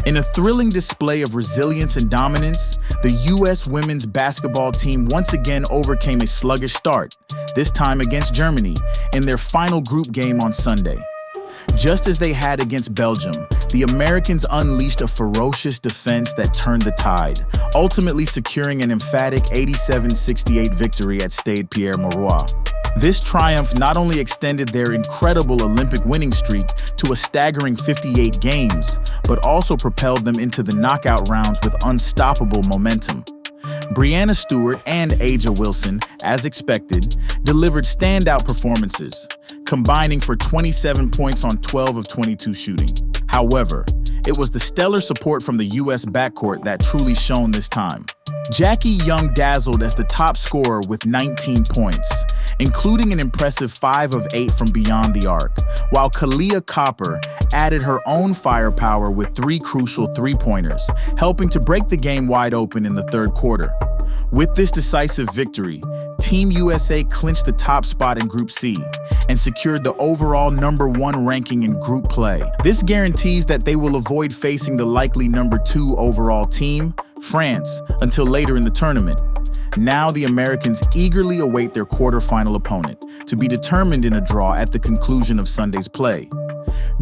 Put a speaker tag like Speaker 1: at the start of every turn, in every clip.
Speaker 1: In a thrilling display of resilience and dominance, the U.S. women's basketball team once again overcame a sluggish start, this time against Germany, in their final group game on Sunday. Just as they had against Belgium, the Americans unleashed a ferocious defense that turned the tide, ultimately securing an emphatic 87-68 victory at Stade Pierre-Mauroy. This triumph not only extended their incredible Olympic winning streak to a staggering 58 games, but also propelled them into the knockout rounds with unstoppable momentum. Breanna Stewart and A'ja Wilson, as expected, delivered standout performances, combining for 27 points on 12 of 22 shooting. However, it was the stellar support from the U.S. backcourt that truly shone this time. Jackie Young dazzled as the top scorer with 19 points, including an impressive 5 of 8 from beyond the arc, while Kahleah Copper added her own firepower with 3 crucial three-pointers, helping to break the game wide open in the third quarter. With this decisive victory, Team USA clinched the top spot in Group C and secured the overall #1 ranking in group play. This guarantees that they will avoid facing the likely #2 overall team, France, until later in the tournament. Now the Americans eagerly await their quarterfinal opponent, to be determined in a draw at the conclusion of Sunday's play.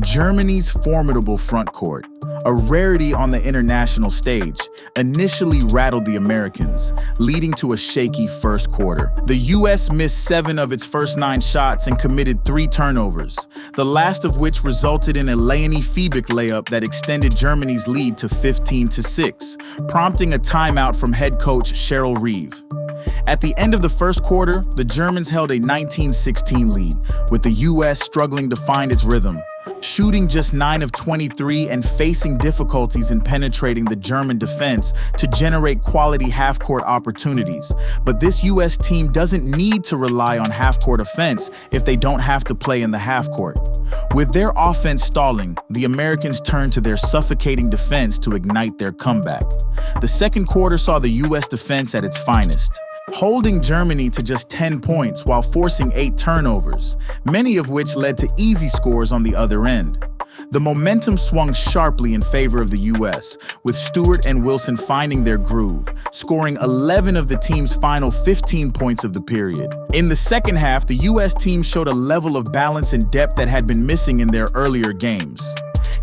Speaker 1: Germany's formidable front court, a rarity on the international stage, initially rattled the Americans, leading to a shaky first quarter. The U.S. missed 7 of its first 9 shots and committed 3 turnovers, the last of which resulted in a Leonie Fiebig layup that extended Germany's lead to 15-6, prompting a timeout from head coach Cheryl Reeve. At the end of the first quarter, the Germans held a 19-16 lead, with the U.S. struggling to find its rhythm, shooting just 9 of 23 and facing difficulties in penetrating the German defense to generate quality half-court opportunities. But this U.S. team doesn't need to rely on half-court offense if they don't have to play in the half-court. With their offense stalling, the Americans turned to their suffocating defense to ignite their comeback. The second quarter saw the U.S. defense at its finest, holding Germany to just 10 points while forcing 8 turnovers, many of which led to easy scores on the other end. The momentum swung sharply in favor of the U.S., with Stewart and Wilson finding their groove, scoring 11 of the team's final 15 points of the period. In the second half, the U.S. team showed a level of balance and depth that had been missing in their earlier games.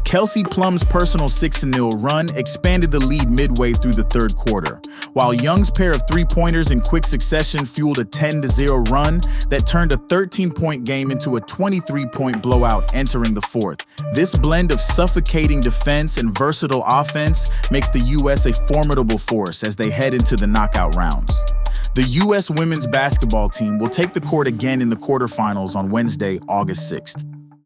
Speaker 1: Kelsey Plum's personal 6-0 run expanded the lead midway through the third quarter, while Young's pair of three-pointers in quick succession fueled a 10-0 run that turned a 13-point game into a 23-point blowout entering the fourth. This blend of suffocating defense and versatile offense makes the U.S. a formidable force as they head into the knockout rounds. The U.S. women's basketball team will take the court again in the quarterfinals on Wednesday, August 6th.